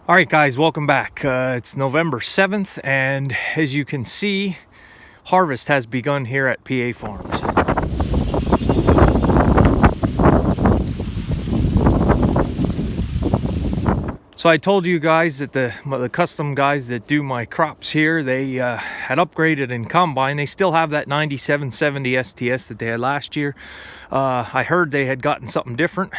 All right, guys, welcome back. It's November 7th, and as you can see, harvest has begun here at PA Farms. So I told you guys that the custom guys that do my crops here, they had upgraded in combine. They still have that 9770 STS that they had last year. I heard they had gotten something different.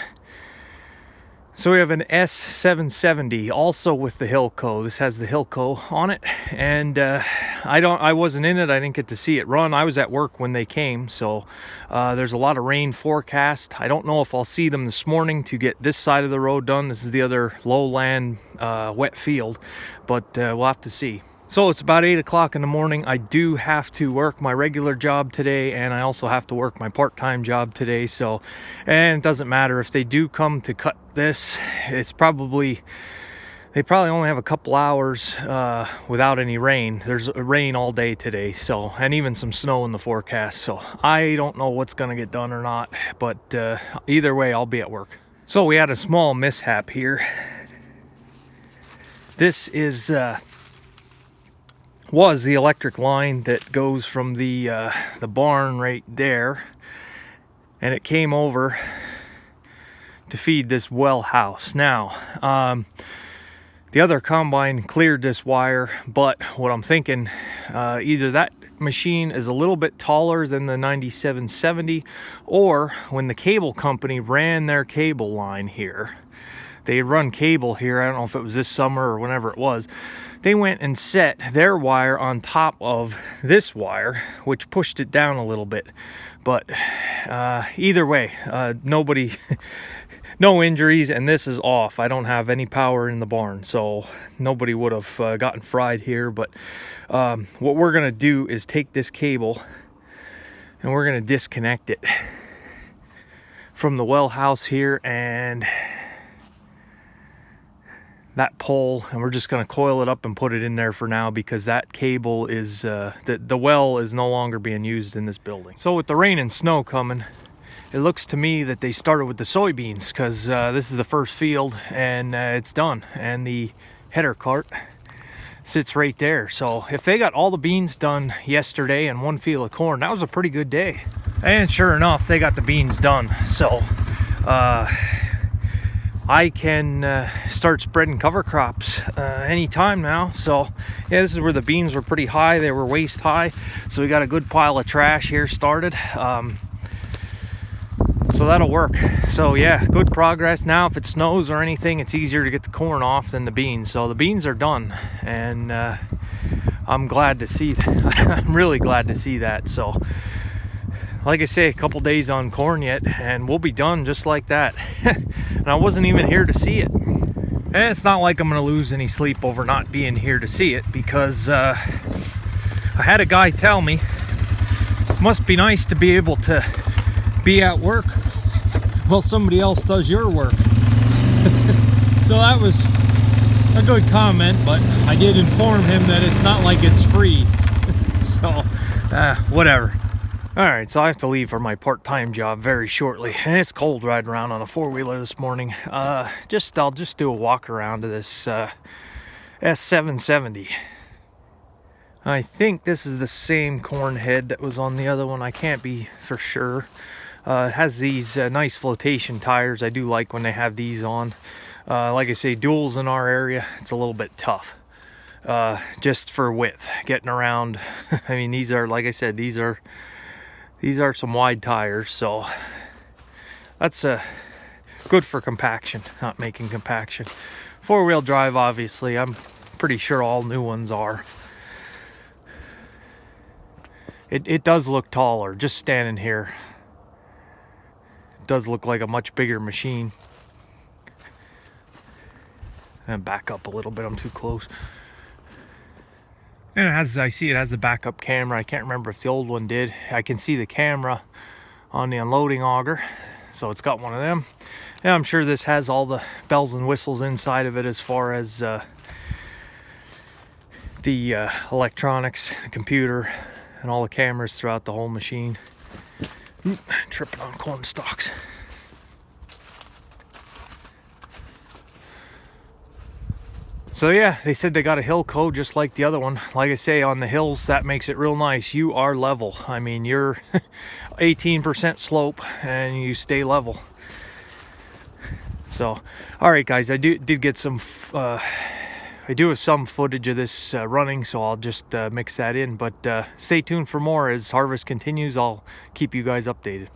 So we have an S770, also with the hillco. This has the hillco on it, and I wasn't in it. I didn't get to see it run. I was at work when they came, so there's a lot of rain forecast. I don't know if I'll see them this morning to get this side of the road done. This is the other lowland wet field, but we'll have to see. So it's about 8 o'clock in the morning. I do have to work my regular job today, and I also have to work my part-time job today. So, and it doesn't matter if they do come to cut this. They probably only have a couple hours without any rain. There's rain all day today, so, and even some snow in the forecast. So I don't know what's gonna get done or not, but either way, I'll be at work. So we had a small mishap here. This was the electric line that goes from the barn right there, and it came over to feed this well house. Now the other combine cleared this wire, but what I'm thinking, either that machine is a little bit taller than the 9770, or when the cable company ran their cable line here, they run cable here, I don't know if it was this summer or whenever it was, they went and set their wire on top of this wire, which pushed it down a little bit. But either way, nobody, no injuries, and this is off. I don't have any power in the barn, so nobody would have gotten fried here. But what we're gonna do is take this cable and we're gonna disconnect it from the well house here and that pole, and we're just going to coil it up and put it in there for now, because that cable is the well is no longer being used in this building. So with the rain and snow coming, it looks to me that they started with the soybeans, because this is the first field and it's done, and the header cart sits right there. So if they got all the beans done yesterday and one field of corn, that was a pretty good day. And sure enough, they got the beans done. So I can start spreading cover crops anytime now. So yeah, this is where the beans were pretty high. They were waist high. So we got a good pile of trash here started. So that'll work. So yeah, good progress. Now if it snows or anything, it's easier to get the corn off than the beans. So the beans are done, and I'm glad to see that. I'm really glad to see that. So like I say, a couple days on corn yet, and we'll be done just like that. And I wasn't even here to see it. And it's not like I'm gonna lose any sleep over not being here to see it, because I had a guy tell me it must be nice to be able to be at work while somebody else does your work. So that was a good comment, but I did inform him that it's not like it's free. So whatever. All right, so I have to leave for my part-time job very shortly, and it's cold riding around on a four-wheeler this morning. I'll just do a walk around to this S770. I think this is the same corn head that was on the other one. I can't be for sure. It has these nice flotation tires. I do like when they have these on. Like I say, duals in our area, it's a little bit tough. Just for width, getting around. I mean, these are, like I said, these are some wide tires, so that's good for compaction, not making compaction. Four-wheel drive, obviously, I'm pretty sure all new ones are. It does look taller, just standing here. It does look like a much bigger machine. And back up a little bit, I'm too close. And I see it has a backup camera. I can't remember if the old one did. I can see the camera on the unloading auger, so it's got one of them. And I'm sure this has all the bells and whistles inside of it, as far as the electronics, the computer, and all the cameras throughout the whole machine. Tripping on corn stalks. So yeah, they said they got a hillco just like the other one. Like I say, on the hills, that makes it real nice. You are level. I mean, you're 18% slope and you stay level. So, all right, guys, I did get some. I do have some footage of this running, so I'll just mix that in. But stay tuned for more as harvest continues. I'll keep you guys updated.